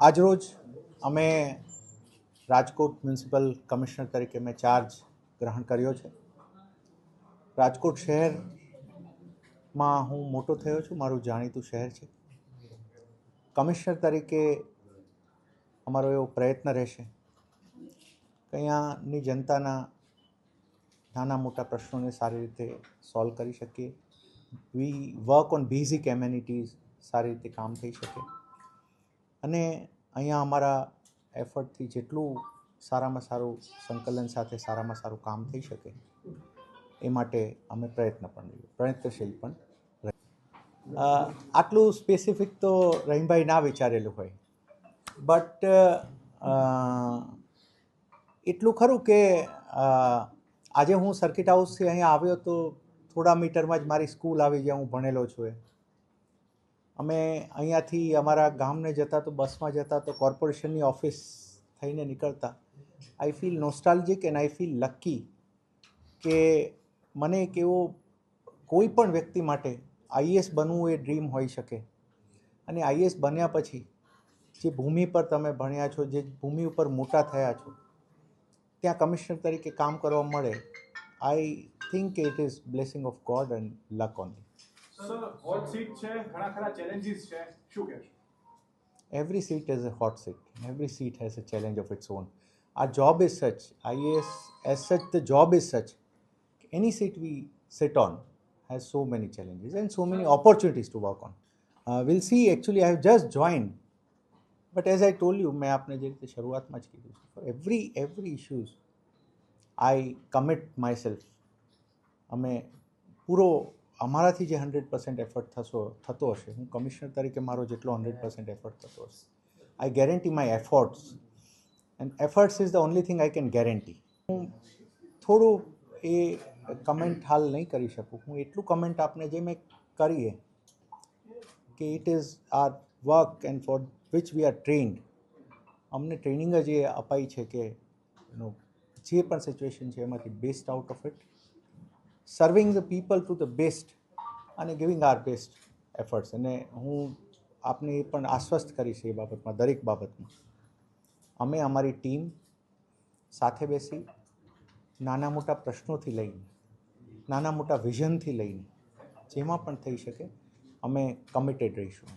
આજરોજ અમે Rajkot municipal commissioner તરીકે મેં ચાર્જ ગ્રહણ કર્યો છે. રાજકોટ શહેરમાં હું મોટો થયો છું, મારું જાણીતું શહેર છે. કમિશનર તરીકે અમારો એવો પ્રયત્ન રહેશે કે અહીંયાની જનતાના નાના મોટા પ્રશ્નોને સારી રીતે સોલ્વ કરી શકીએ. વી વર્ક ઓન બેઝિક એમ્યુનિટીઝ, સારી રીતે કામ થઈ શકે અને અહીંયા અમારા એફર્ટથી જેટલું સારામાં સારું સંકલન સાથે સારામાં સારું કામ થઈ શકે એ માટે અમે પ્રયત્નશીલ પણ આટલું સ્પેસિફિક તો રહીમભાઈ ના વિચારેલું હોય, બટ એટલું ખરું કે આજે હું સર્કિટ હાઉસથી અહીંયા આવ્યો તો થોડા મીટરમાં જ મારી સ્કૂલ આવી, જ્યાં હું ભણેલો છું. અમે અહીંયાથી અમારા ગામને જતા તો બસમાં જતા તો કોર્પોરેશનની ઓફિસ થઈને નીકળતા. I feel nostalgic and I feel lucky કે મને એક એવો કોઈ પણ વ્યક્તિ માટે આઈએએસ બનવું એ ડ્રીમ હોઈ શકે અને આઈએએસ બન્યા પછી જે ભૂમિ પર તમે ભણ્યા છો, જે ભૂમિ ઉપર મોટા થયા છો, ત્યાં કમિશનર તરીકે કામ કરવા મળે, I think it is blessing of God and luck only. Hot seat છે, ઘણા ખરા ચેલેન્જીસ છે, શું કહેશો? Every seat is a hot seat. Every seat has a challenge of its own. Our job is such, IAS as such, the job is such. Any seat we sit on has so many challenges and so many opportunities to work on. We'll see. Actually, I have just joined. But as I told you, मैं आपने જે રીતે શરૂઆતમાં જ કીધું છે, for every issues, I commit myself. અમે પૂરો અમારાથી જે 100% એફર્ટ થતો હશે, હું કમિશનર તરીકે મારો જેટલો 100% એફર્ટ થતો હશે, આઈ guarantee my efforts and efforts is the only thing I can guarantee. હું થોડું એ કમેન્ટ હાલ નહીં કરી શકું. હું એટલું કમેન્ટ આપને જે મેં કરીએ કે it is our work and for which we are trained. અમને ટ્રેનિંગ જ એ અપાઈ છે કે જે પણ સિચ્યુએશન છે એમાંથી best out of it, serving the people to the best અને ગિવિંગ આર બેસ્ટ એફર્ટ્સ. અને હું આપને એ પણ આશ્વસ્ત કરીશ એ બાબતમાં, દરેક બાબતમાં અમે અમારી ટીમ સાથે બેસી નાના મોટા પ્રશ્નોથી લઈને, નાના મોટા વિઝનથી લઈને જેમાં પણ થઈ શકે અમે કમિટેડ રહીશું.